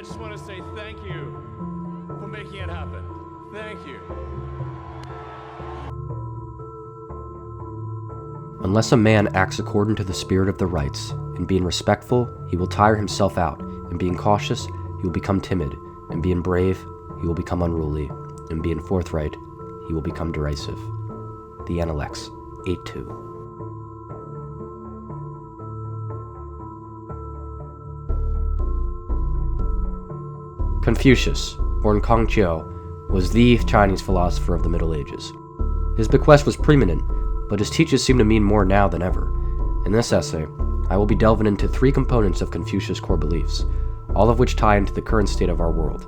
just want to say thank you for making it happen. Thank you. Unless a man acts according to the spirit of the rights, in being respectful, he will tire himself out. In being cautious, he will become timid. In being brave, he will become unruly. In being forthright, he will become derisive. The Analects, 8-2. Confucius, born Kongqiu, was the Chinese philosopher of the Middle Ages. His bequest was preeminent, but his teachings seem to mean more now than ever. In this essay, I will be delving into 3 components of Confucius' core beliefs, all of which tie into the current state of our world.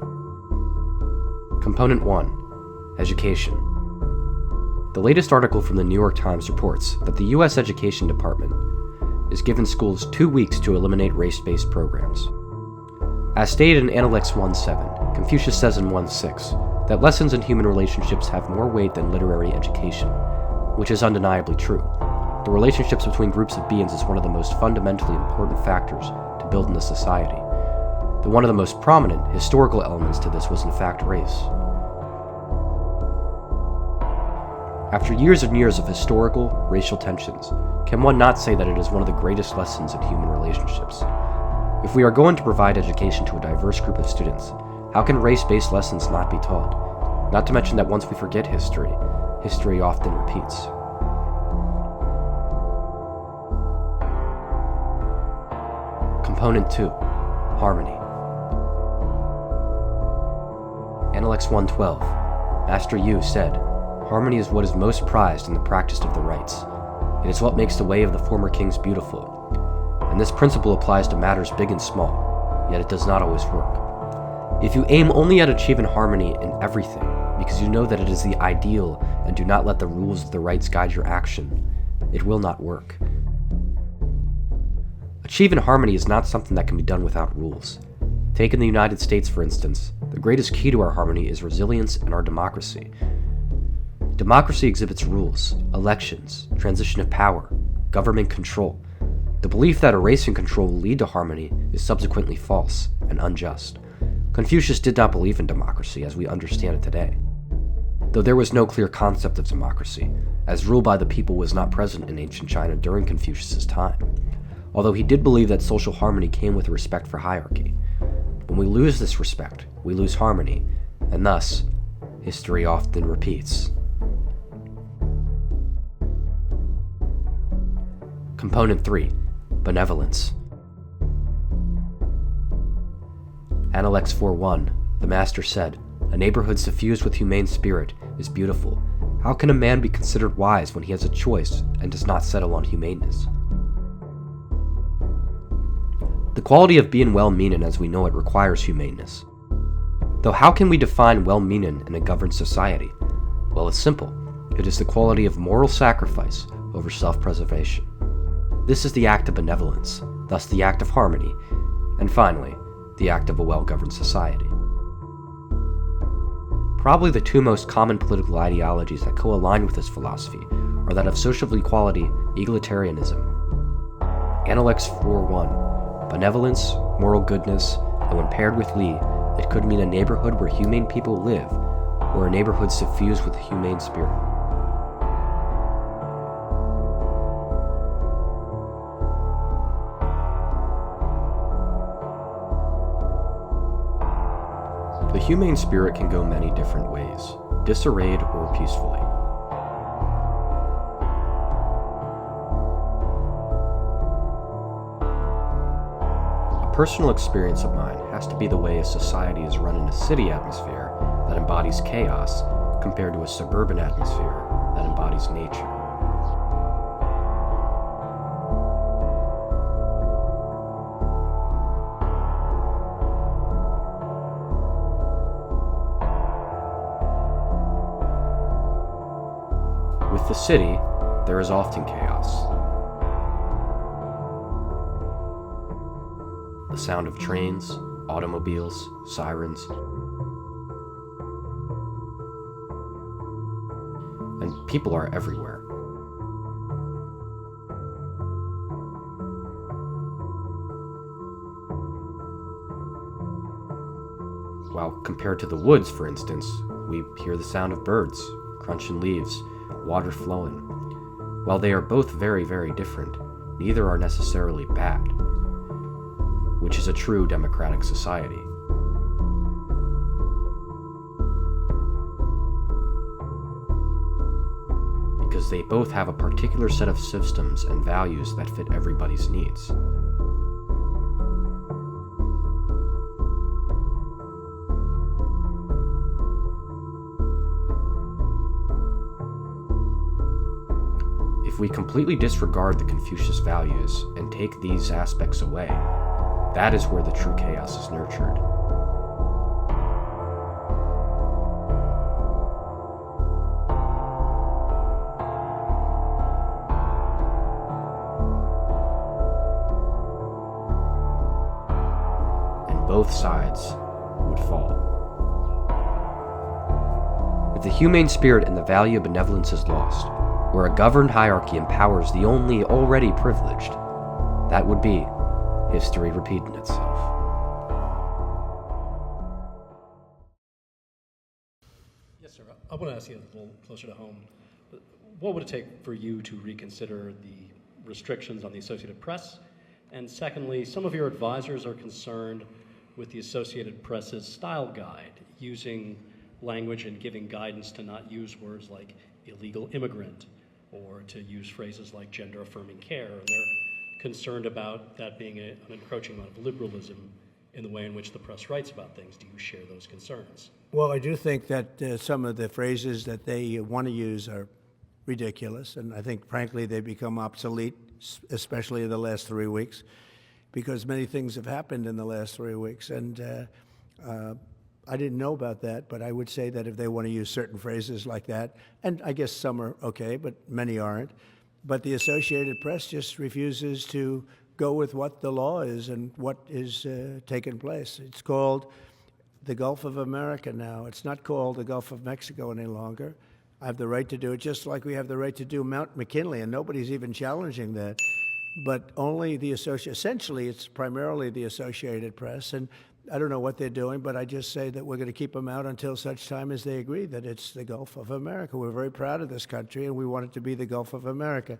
Component 1. Education. The latest article from the New York Times reports that the U.S. Education Department is giving schools 2 weeks to eliminate race-based programs. As stated in Analects 1.7, Confucius says in 1.6 that lessons in human relationships have more weight than literary education, which is undeniably true. The relationships between groups of beings is one of the most fundamentally important factors to building a society. Though one of the most prominent historical elements to this was in fact race. After years and years of historical, racial tensions, can one not say that it is one of the greatest lessons in human relationships? If we are going to provide education to a diverse group of students, how can race-based lessons not be taught? Not to mention that once we forget history, history often repeats. Component 2. Harmony. Analects 1.12. Master Yu said, "Harmony is what is most prized in the practice of the rites. It is what makes the way of the former kings beautiful. And this principle applies to matters big and small, yet it does not always work. If you aim only at achieving harmony in everything, because you know that it is the ideal and do not let the rules of the rites guide your action, it will not work." Achieving harmony is not something that can be done without rules. Take in the United States, for instance, the greatest key to our harmony is resilience and our democracy. Democracy exhibits rules, elections, transition of power, government control. The belief that erasing control will lead to harmony is subsequently false and unjust. Confucius did not believe in democracy as we understand it today, though there was no clear concept of democracy, as rule by the people was not present in ancient China during Confucius's time, although he did believe that social harmony came with respect for hierarchy. When we lose this respect, we lose harmony, and thus, history often repeats. Component 3. Benevolence. Analects 4.1, the master said, "A neighborhood suffused with humane spirit is beautiful. How can a man be considered wise when he has a choice and does not settle on humaneness?" The quality of being well-meaning as we know it requires humaneness. Though how can we define well-meaning in a governed society? Well, it's simple. It is the quality of moral sacrifice over self-preservation. This is the act of benevolence, thus the act of harmony, and finally, the act of a well-governed society. Probably the 2 most common political ideologies that co-align with this philosophy are that of social equality, egalitarianism. Analects 4.1, benevolence, moral goodness, and when paired with Li, it could mean a neighborhood where humane people live, or a neighborhood suffused with humane spirit. The humane spirit can go many different ways, disarrayed or peacefully. A personal experience of mine has to be the way a society is run in a city atmosphere that embodies chaos compared to a suburban atmosphere that embodies nature. With the city, there is often chaos. The sound of trains, automobiles, sirens, and people are everywhere. while compared to the woods, for instance, we hear the sound of birds, crunching leaves, water flowing. While they are both very, very different, neither are necessarily bad, which is a true democratic society. Because they both have a particular set of systems and values that fit everybody's needs. If we completely disregard the Confucius values and take these aspects away, that is where the true chaos is nurtured. And both sides would fall. If the humane spirit and the value of benevolence is lost, where a governed hierarchy empowers the only already privileged, that would be history repeating itself. Yes, sir. I want to ask you a little closer to home. What would it take for you to reconsider the restrictions on the Associated Press? And secondly, some of your advisors are concerned with the Associated Press's style guide, using language and giving guidance to not use words like illegal immigrant, or to use phrases like gender-affirming care, and they're concerned about that being an encroaching amount of liberalism in the way in which the press writes about things. Do you share those concerns? Well, I do think that some of the phrases that they want to use are ridiculous, and I think, frankly, they become obsolete, especially in the last 3 weeks, because many things have happened in the last 3 weeks, and I didn't know about that, but I would say that if they want to use certain phrases like that, and I guess some are okay, but many aren't, but the Associated Press just refuses to go with what the law is and what is taking place. It's called the Gulf of America now. It's not called the Gulf of Mexico any longer. I have the right to do it, just like we have the right to do Mount McKinley, and nobody's even challenging that. But only the essentially, it's primarily the Associated Press, and I don't know what they're doing, but I just say that we're going to keep them out until such time as they agree that it's the Gulf of America. We're very proud of this country, and we want it to be the Gulf of America.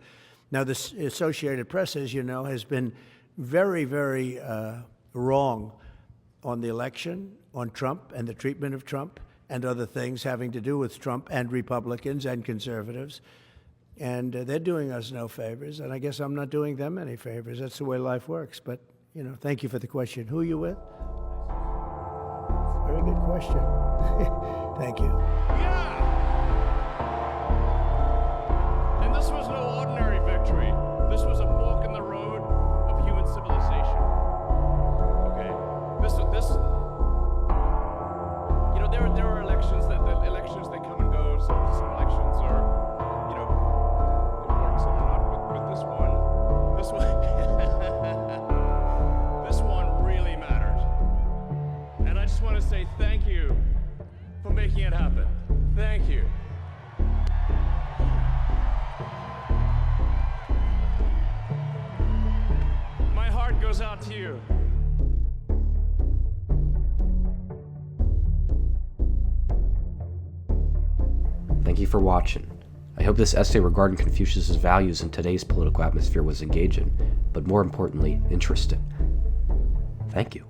Now, the Associated Press, as you know, has been very, very wrong on the election, on Trump and the treatment of Trump, and other things having to do with Trump and Republicans and conservatives. And they're doing us no favors, and I guess I'm not doing them any favors. That's the way life works. But, thank you for the question. Who are you with? Very good question. Thank you. Yeah! And this was no ordinary victory. This was a fork in the road of human civilization. Okay? There are elections that come and go. Some elections are, important, some are not. But this one really mattered. And I just want to say thank you for making it happen. Thank you. My heart goes out to you. Thank you for watching. I hope this essay regarding Confucius's values in today's political atmosphere was engaging, but more importantly, interesting. Thank you.